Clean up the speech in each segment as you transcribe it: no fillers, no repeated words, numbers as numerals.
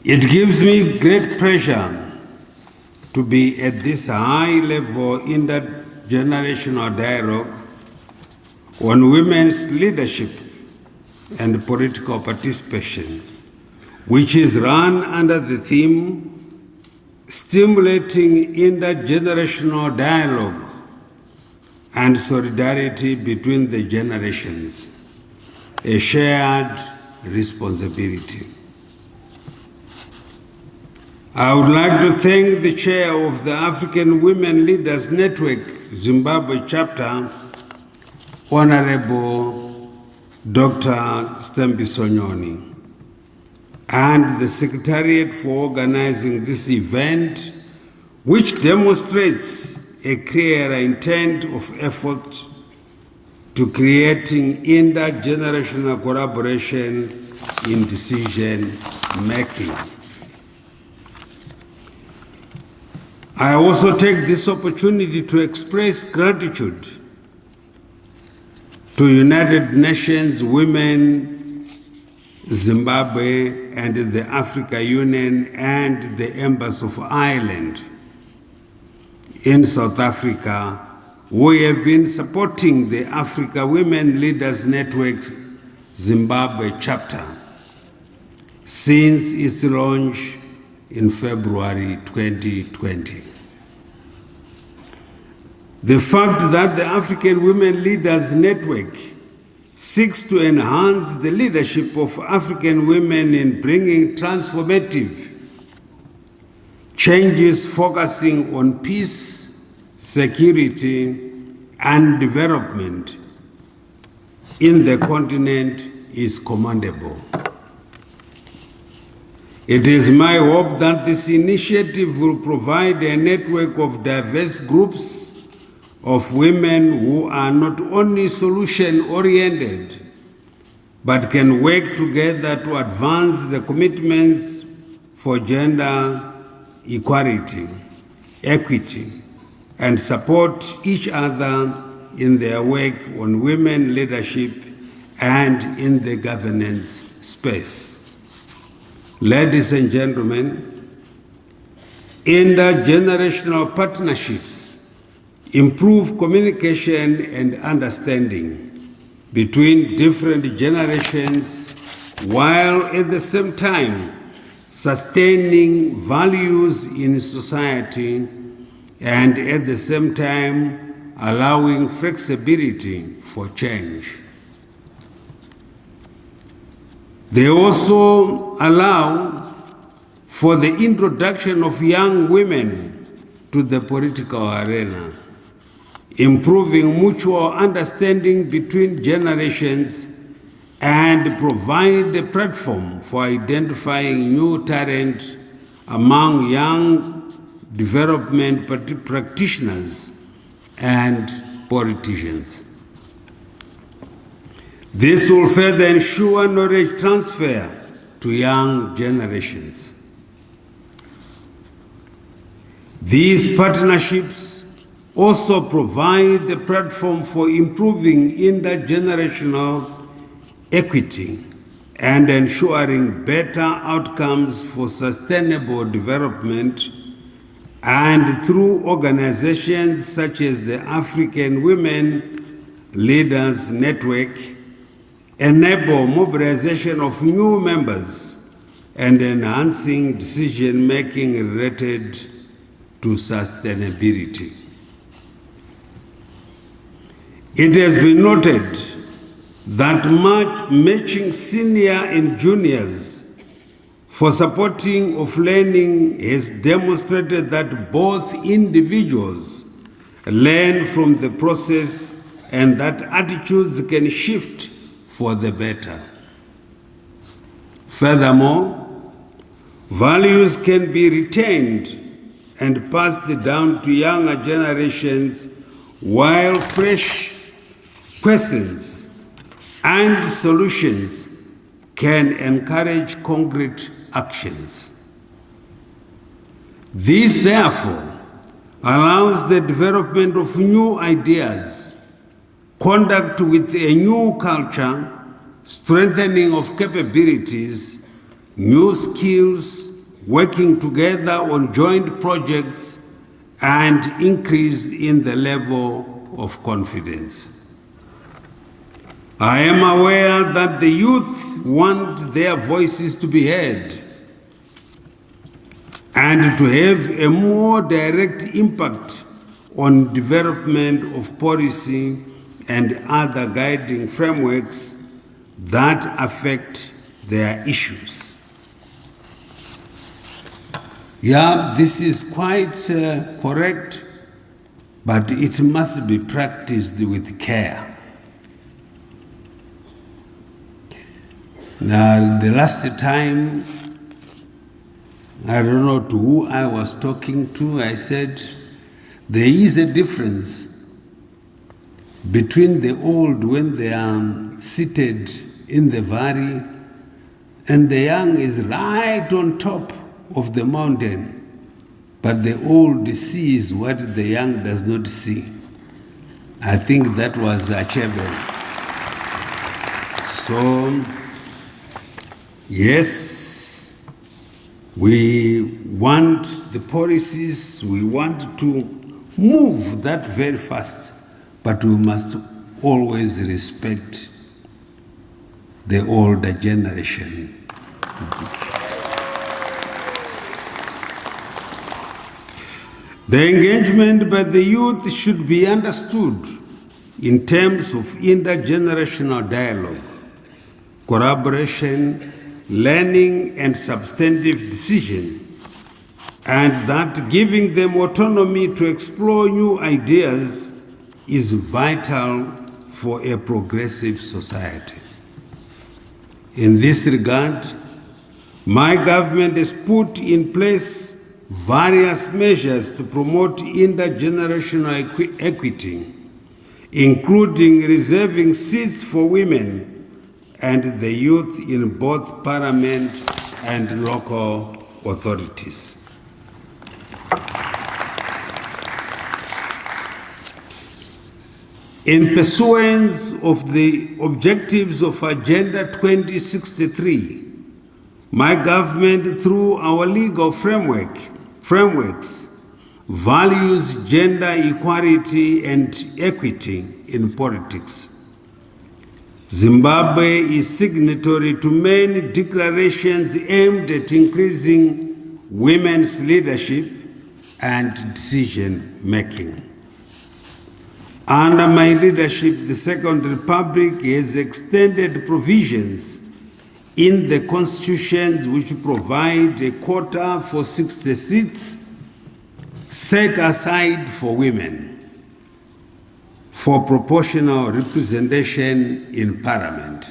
It gives me great pleasure to be at this high-level intergenerational dialogue on women's leadership and political participation, which is run under the theme Stimulating Intergenerational Dialogue and Solidarity Between the Generations, a Shared Responsibility. I would like to thank the chair of the African Women Leaders Network Zimbabwe chapter, Honorable Dr. Stembiso Nyoni, and the Secretariat for organizing this event, which demonstrates a clear intent of effort to creating intergenerational collaboration in decision making. I also take this opportunity to express gratitude to United Nations Women Zimbabwe and the Africa Union and the Embassy of Ireland in South Africa, who have been supporting the Africa Women Leaders Network's Zimbabwe chapter since its launch in February 2020. The fact that the African Women Leaders Network seeks to enhance the leadership of African women in bringing transformative changes focusing on peace, security, and development in the continent is commendable. It is my hope that this initiative will provide a network of diverse groups of women who are not only solution-oriented, but can work together to advance the commitments for gender equality, equity, and support each other in their work on women leadership and in the governance space. Ladies and gentlemen, intergenerational partnerships improve communication and understanding between different generations, while at the same time sustaining values in society and at the same time allowing flexibility for change. They also allow for the introduction of young women to the political arena, improving mutual understanding between generations, and provide a platform for identifying new talent among young development practitioners and politicians. This will further ensure knowledge transfer to young generations. These partnerships also provide a platform for improving intergenerational equity and ensuring better outcomes for sustainable development, and through organizations such as the African Women Leaders Network, enable mobilization of new members and enhancing decision-making related to sustainability. It has been noted that matching senior and juniors for supporting of learning has demonstrated that both individuals learn from the process and that attitudes can shift for the better. Furthermore, values can be retained and passed down to younger generations, while fresh questions and solutions can encourage concrete actions. This, therefore, allows the development of new ideas, conduct with a new culture, strengthening of capabilities, new skills, working together on joint projects, and increase in the level of confidence. I am aware that the youth want their voices to be heard and to have a more direct impact on development of policy and other guiding frameworks that affect their issues. Yeah, this is quite correct, but it must be practiced with care. Now, the last time, I don't know to who I was talking to, I said, there is a difference between the old when they are seated in the valley and the young is right on top of the mountain, but the old sees what the young does not see. I think that was Achebe. So, yes, we want the policies, we want to move that very fast, but we must always respect the older generation. The engagement by the youth should be understood in terms of intergenerational dialogue, collaboration, learning, and substantive decision, and that giving them autonomy to explore new ideas is vital for a progressive society. In this regard, my government has put in place various measures to promote intergenerational equity, including reserving seats for women and the youth in both parliament and local authorities. In pursuance of the objectives of Agenda 2063, my government, through our legal frameworks, values gender equality and equity in politics. Zimbabwe is signatory to many declarations aimed at increasing women's leadership and decision-making. Under my leadership, the Second Republic has extended provisions in the constitutions which provide a quota for 60 seats set aside for women for proportional representation in Parliament.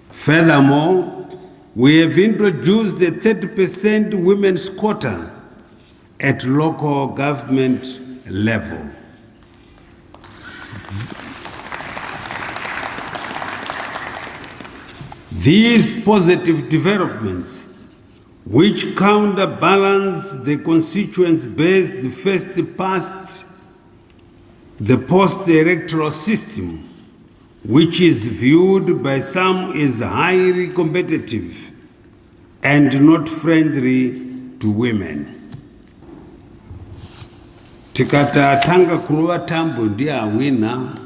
Furthermore, we have introduced the 30% women's quota at local government level. These positive developments, which counterbalance the constituency-based first past the post-electoral system, which is viewed by some as highly competitive and not friendly to women. Tikata tanga kuruwa tambo ndia winner.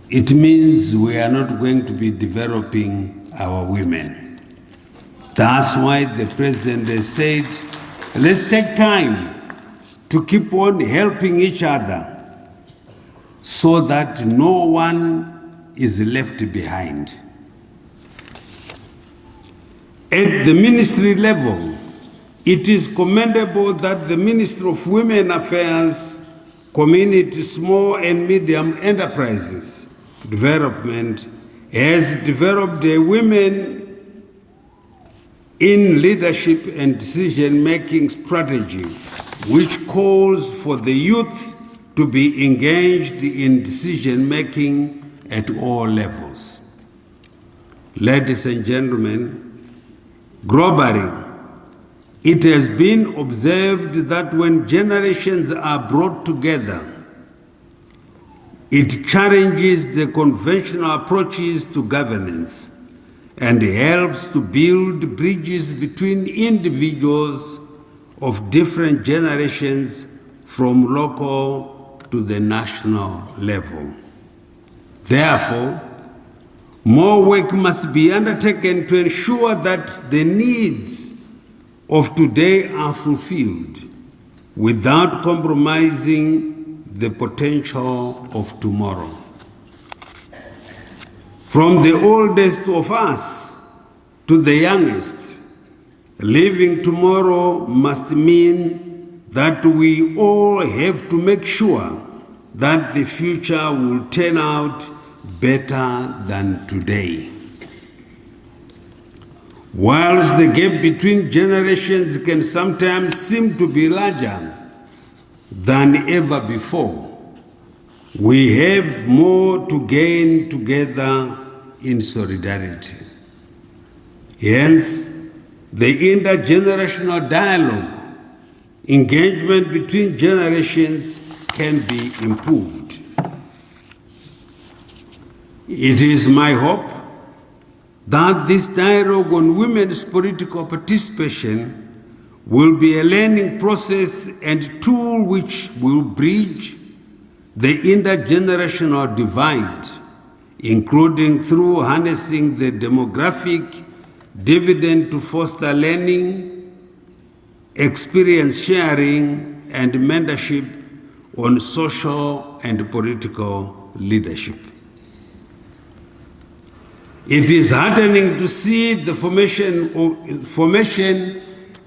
It means we are not going to be developing our women. That's why the president has said, let's take time to keep on helping each other so that no one is left behind. At the ministry level, it is commendable that the Ministry of Women Affairs, Community, Small and Medium Enterprises Development has developed a women in leadership and decision-making strategy, which calls for the youth to be engaged in decision-making at all levels. Ladies and gentlemen, globally, it has been observed that when generations are brought together, it challenges the conventional approaches to governance and helps to build bridges between individuals of different generations from local to the national level. Therefore, more work must be undertaken to ensure that the needs of today are fulfilled without compromising the potential of tomorrow. From the oldest of us to the youngest, living tomorrow must mean that we all have to make sure that the future will turn out better than today. Whilst the gap between generations can sometimes seem to be larger than ever before, we have more to gain together in solidarity. Hence, the intergenerational dialogue, engagement between generations can be improved. It is my hope that this dialogue on women's political participation will be a learning process and tool which will bridge the intergenerational divide, including through harnessing the demographic dividend to foster learning, experience sharing, and mentorship on social and political leadership. It is heartening to see the formation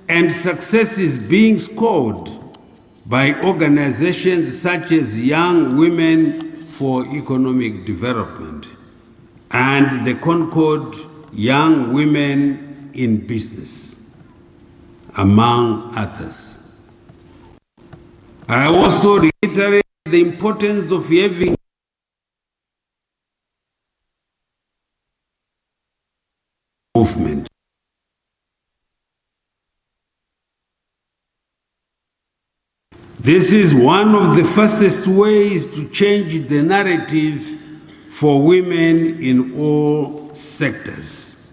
and successes being scored by organizations such as Young Women for Economic Development and the Concord Young Women in Business, among others. I also reiterate the importance of having movement. This is one of the fastest ways to change the narrative for women in all sectors.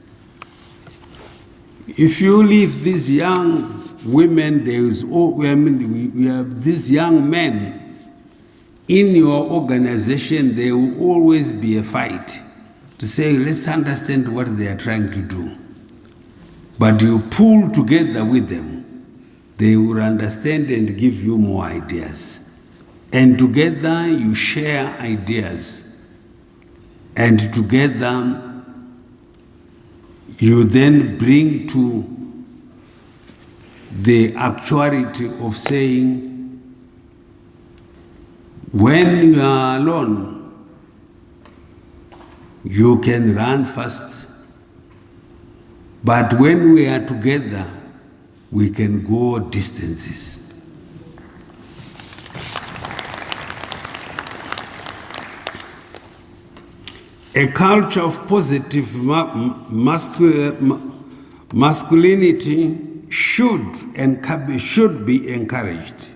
If you leave these young women, we have these young men in your organization, there will always be a fight to say, let's understand what they are trying to do. But you pull together with them, they will understand and give you more ideas. And together you share ideas. And together you then bring to the actuality of saying, when you are alone, you can run fast. But when we are together, we can go distances. A culture of positive masculinity should be encouraged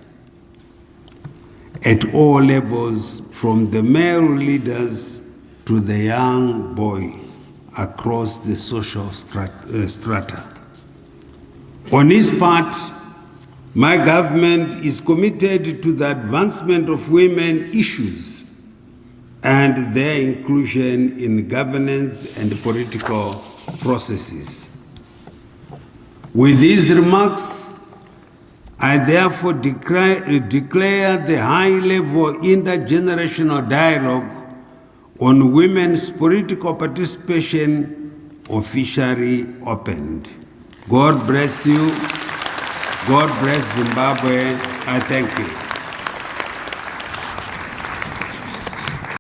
at all levels, from the male leaders to the young boy across the social strata. On its part, my government is committed to the advancement of women issues and their inclusion in governance and political processes. With these remarks, I therefore declare the high-level intergenerational dialogue on women's political participation officially opened. God bless you. God bless Zimbabwe. I thank you.